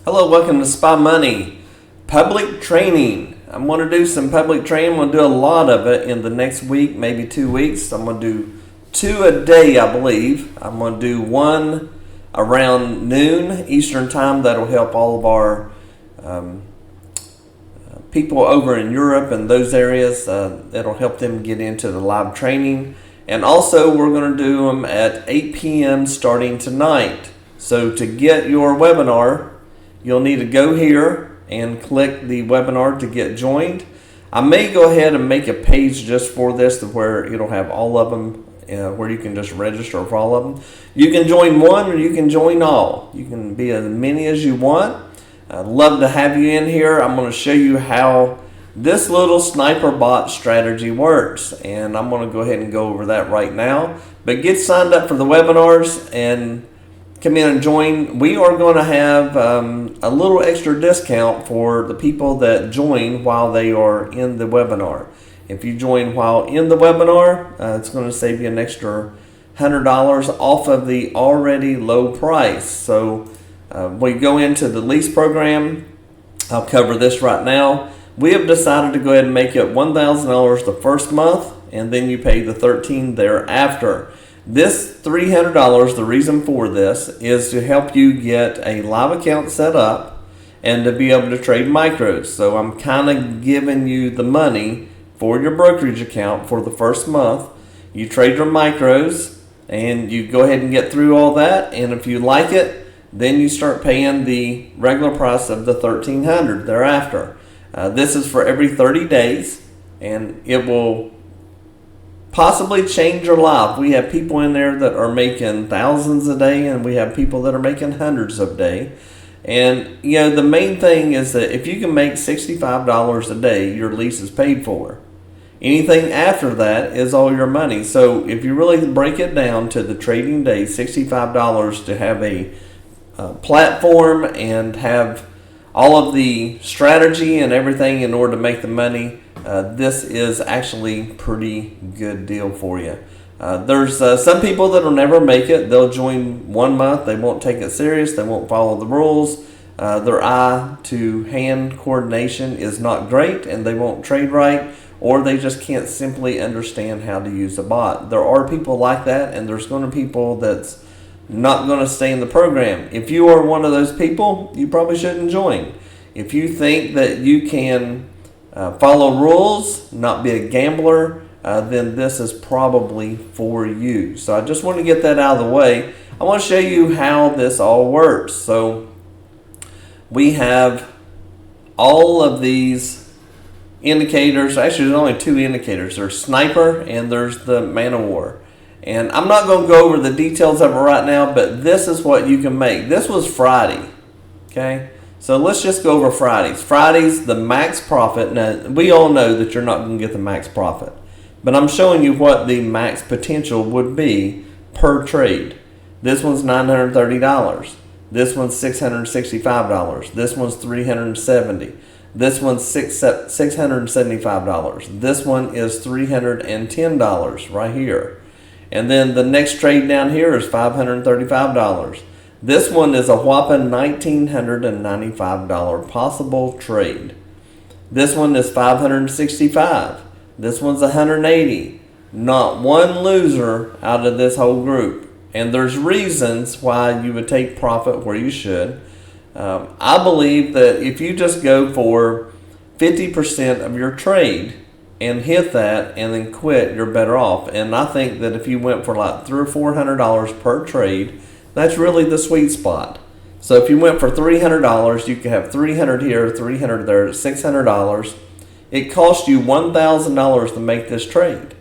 Hello, welcome to Spy Money Public Training. I'm going to do some public training. I'm going to do a lot of it in the next week, maybe 2 weeks. I'm going to do 2 a day, I believe. I'm going to do one around noon Eastern time. That'll help all of our people over in Europe and those areas. That'll help them get into the live training. And also, we're going to do them at 8 p.m. starting tonight. So to get your webinar, you'll need to go here and click the webinar to get joined. I may go ahead and make a page just for this to where it'll have all of them, where you can just register for all of them. You can join one or you can join all. You can be as many as you want. I'd love to have you in here. I'm going to show you how this little sniper bot strategy works, and I'm going to go ahead and go over that right now. But get signed up for the webinars and come in and join. We are going to have a little extra discount for the people that join while they are in the webinar. If you join while in the webinar, it's going to save you an extra $100 off of the already low price. So we go into the lease program. I'll cover this right now. We have decided to go ahead and make it $1,000 the first month, and then you pay the $13 thereafter. This $300, the reason for this is to help you get a live account set up and to be able to trade micros. So I'm kind of giving you the money for your brokerage account for the first month. You trade your micros and you go ahead and get through all that. And if you like it, then you start paying the regular price of the $1,300 thereafter. This is for every 30 days, and it will possibly change your life. We have people in there that are making thousands a day, and we have people that are making hundreds a day. And you know, the main thing is that if you can make $65 a day, your lease is paid for. Anything after that is all your money. So if you really break it down to the trading day, $65 to have a platform and have all of the strategy and everything in order to make the money, this is actually pretty good deal for you. There's some people that will never make it. They'll join 1 month. They won't take it serious. They won't follow the rules. Their eye to hand coordination is not great, and they won't trade right, or they just can't simply understand how to use a bot. There are people like that, and there's going to be people that's not going to stay in the program. If you are one of those people, you probably shouldn't join. If you think that you can follow rules, not be a gambler, then this is probably for you. So I just want to get that out of the way. I want to show you how this all works. So we have all of these indicators. Actually, there's only 2 indicators. There's Sniper and there's the Man of War. And I'm not going to go over the details of it right now, but this is what you can make. This was Friday, okay? So let's just go over Fridays. Fridays, the max profit. Now, we all know that you're not going to get the max profit, but I'm showing you what the max potential would be per trade. This one's $930. This one's $665. This one's $370. This one's $675. This one is $310 right here. And then the next trade down here is $535. This one is a whopping $1,995 possible trade. This one is $565. This one's $180. Not one loser out of this whole group. And there's reasons why you would take profit where you should. I believe that if you just go for 50% of your trade and hit that and then quit, you're better off. And I think that if you went for like $300 or $400 per trade, that's really the sweet spot. So if you went for $300, you could have 300 here, 300 there, $600. It cost you $1,000 to make this trade.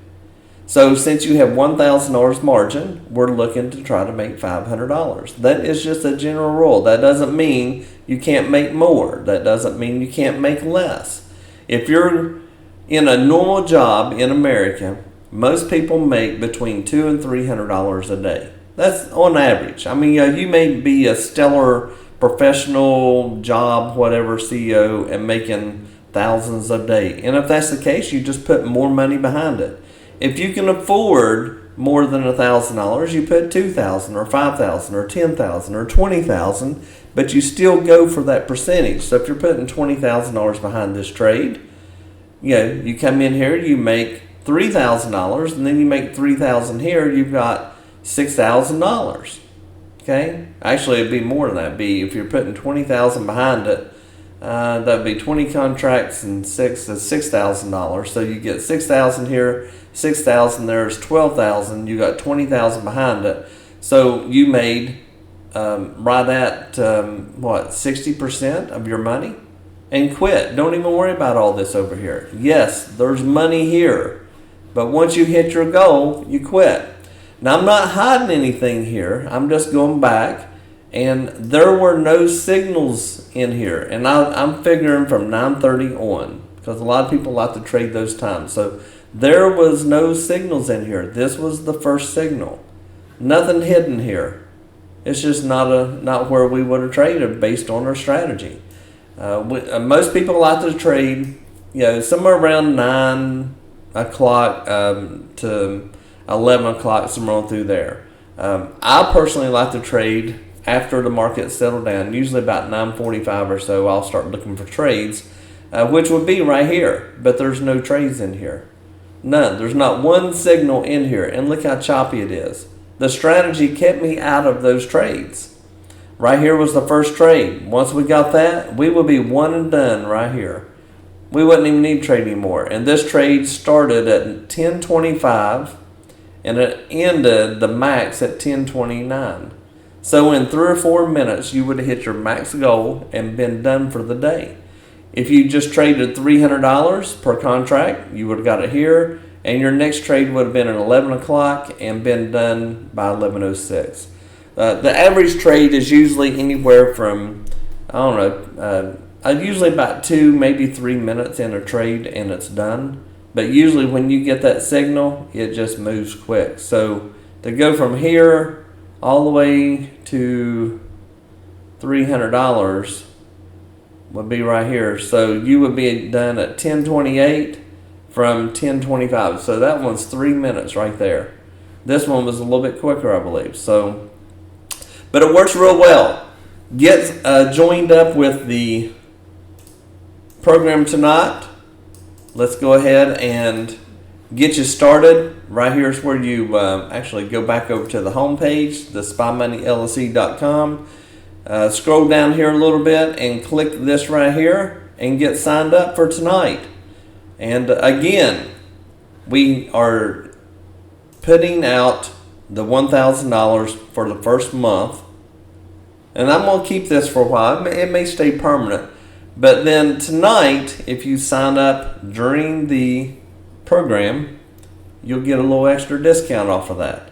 So since you have $1,000 margin, we're looking to try to make $500. That is just a general rule. That doesn't mean you can't make more. That doesn't mean you can't make less. If you're in a normal job in America, most people make between $200 and $300 a day. That's on average. I mean, you may be a stellar professional job, whatever, CEO, and making thousands a day. And if that's the case, you just put more money behind it. If you can afford more than $1,000, you put 2,000 or 5,000 or 10,000 or 20,000, but you still go for that percentage. So if you're putting $20,000 behind this trade, you come in here, you make $3,000, and then you make $3,000 here, you've got $6,000. Okay, actually it'd be more than that. If you're putting 20,000 behind it, that'd be 20 contracts and $6,000. So you get 6,000 here, 6,000 there's 12,000. You got 20,000 behind it. So you made right at 60% of your money, and quit. Don't even worry about all this over here. Yes, there's money here, but once you hit your goal, you quit. Now, I'm not hiding anything here. I'm just going back, and there were no signals in here. And I'm figuring from 9:30 on, because a lot of people like to trade those times. So there was no signals in here. This was the first signal. Nothing hidden here. It's just not where we would have traded based on our strategy. Most people like to trade, somewhere around 9 o'clock to 11 o'clock, somewhere on through there. I personally like to trade after the market settled down. Usually about 9:45 or so, I'll start looking for trades, which would be right here. But there's no trades in here. None. There's not one signal in here. And look how choppy it is. The strategy kept me out of those trades. Right here was the first trade. Once we got that, we would be one and done right here. We wouldn't even need to trade anymore. And this trade started at 10:25. And it ended the max at 10:29. So in 3 or 4 minutes, you would have hit your max goal and been done for the day. If you just traded $300 per contract, you would have got it here, and your next trade would have been at 11 o'clock and been done by 11:06. The average trade is usually anywhere from, usually about 2, maybe 3 minutes in a trade, and it's done. But usually when you get that signal, it just moves quick. So to go from here all the way to $300 would be right here. So you would be done at 10:28 from 10:25. So that one's 3 minutes right there. This one was a little bit quicker, I believe. But it works real well. Get joined up with the program tonight. Let's go ahead and get you started. Right here is where you actually go back over to the home page, the SpyMoneyLLC.com. Scroll down here a little bit and click this right here and get signed up for tonight. And again, we are putting out the $1,000 for the first month. And I'm going to keep this for a while. It may stay permanent. But then tonight, if you sign up during the program, you'll get a little extra discount off of that.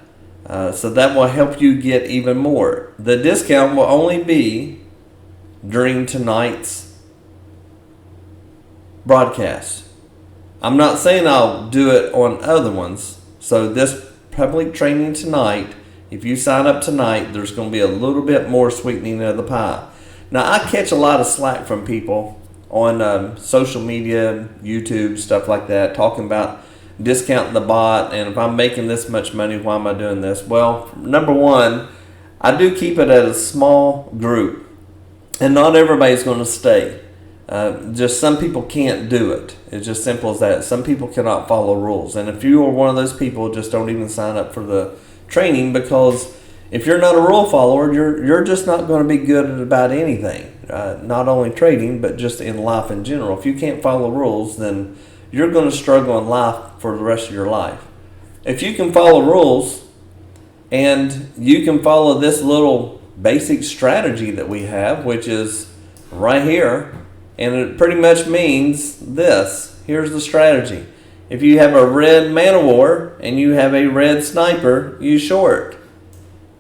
So that will help you get even more. The discount will only be during tonight's broadcast. I'm not saying I'll do it on other ones. So this public training tonight, if you sign up tonight, there's going to be a little bit more sweetening of the pie. Now, I catch a lot of slack from people on social media, YouTube, stuff like that, talking about discounting the bot, and if I'm making this much money, why am I doing this? Well, number one, I do keep it at a small group, and not everybody's going to stay. Just some people can't do it. It's just simple as that. Some people cannot follow rules, and if you are one of those people, just don't even sign up for the training, because if you're not a rule follower, you're just not going to be good at about anything. Not only trading, but just in life in general. If you can't follow rules, then you're going to struggle in life for the rest of your life. If you can follow rules, and you can follow this little basic strategy that we have, which is right here, and it pretty much means this. Here's the strategy. If you have a red man of war and you have a red sniper, you short.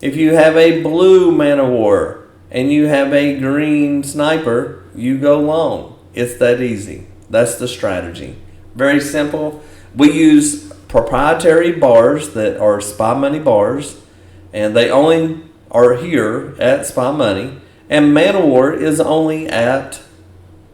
If you have a blue man of war and you have a green sniper, you go long. It's that easy. That's the strategy. Very simple. We use proprietary bars that are Spy Money bars, and they only are here at Spy Money, and Man of War is only at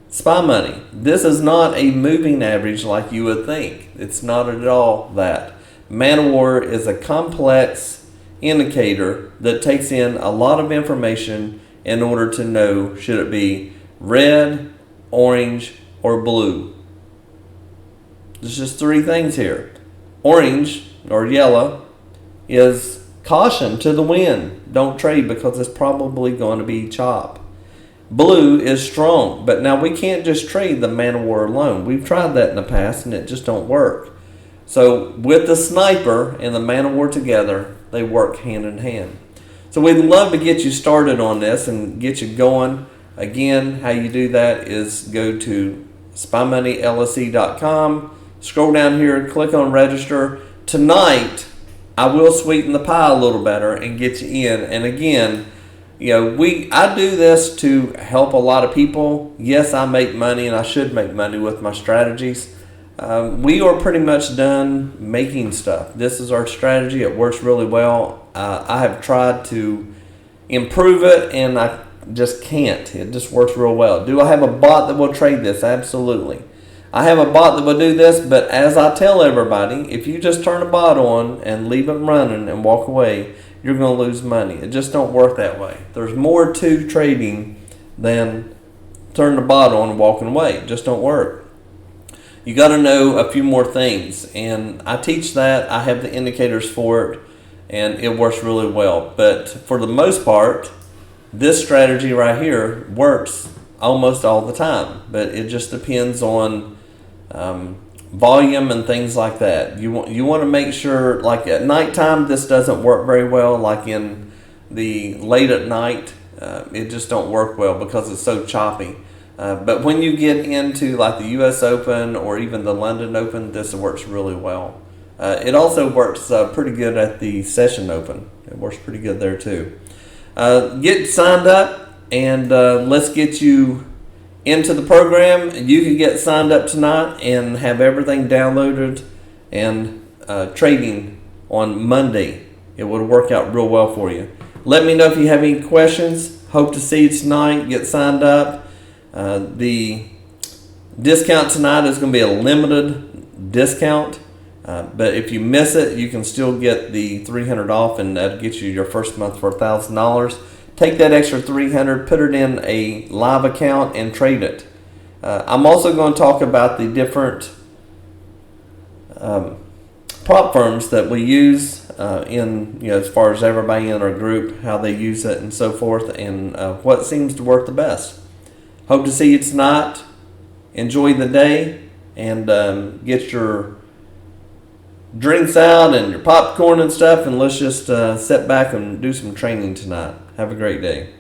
Spy Money. This is not a moving average like you would think. It's not at all that. man of war is a complex indicator that takes in a lot of information in order to know should it be red, orange, or blue. There's just three things here. Orange or yellow is caution to the wind. Don't trade because it's probably going to be chop. Blue is strong, but now we can't just trade the man of war alone. We've tried that in the past and it just don't work. So with the sniper and the man of war together, they work hand in hand. So we'd love to get you started on this and get you going. Again, how you do that is go to spymoneylse.com, scroll down here, click on register. Tonight, I will sweeten the pie a little better and get you in. And again, I do this to help a lot of people. Yes, I make money and I should make money with my strategies. We are pretty much done making stuff. This is our strategy. It works really well. I have tried to improve it and I just can't. It just works real well. Do I have a bot that will trade this? Absolutely. I have a bot that will do this, but as I tell everybody, if you just turn a bot on and leave it running and walk away, you're going to lose money. It just don't work that way. There's more to trading than turning the bot on and walking away. It just don't work. You got to know a few more things, and I teach that. I have the indicators for it, and it works really well. But for the most part, this strategy right here works almost all the time, but it just depends on volume and things like that. You want to make sure, like at nighttime, this doesn't work very well. Like in the late at night, it just don't work well because it's so choppy. But when you get into like the U.S. Open or even the London Open, this works really well. It also works pretty good at the Session Open. It works pretty good there too. Get signed up and let's get you into the program. You can get signed up tonight and have everything downloaded and trading on Monday. It would work out real well for you. Let me know if you have any questions. Hope to see you tonight. Get signed up. The discount tonight is going to be a limited discount, but if you miss it, you can still get the $300 off, and that'll get you your first month for $1,000. Take that extra $300, put it in a live account, and trade it. I'm also going to talk about the different prop firms that we use as far as everybody in our group, how they use it, and so forth, and what seems to work the best. Hope to see you tonight. Enjoy the day and get your drinks out and your popcorn and stuff, and let's just sit back and do some training tonight. Have a great day.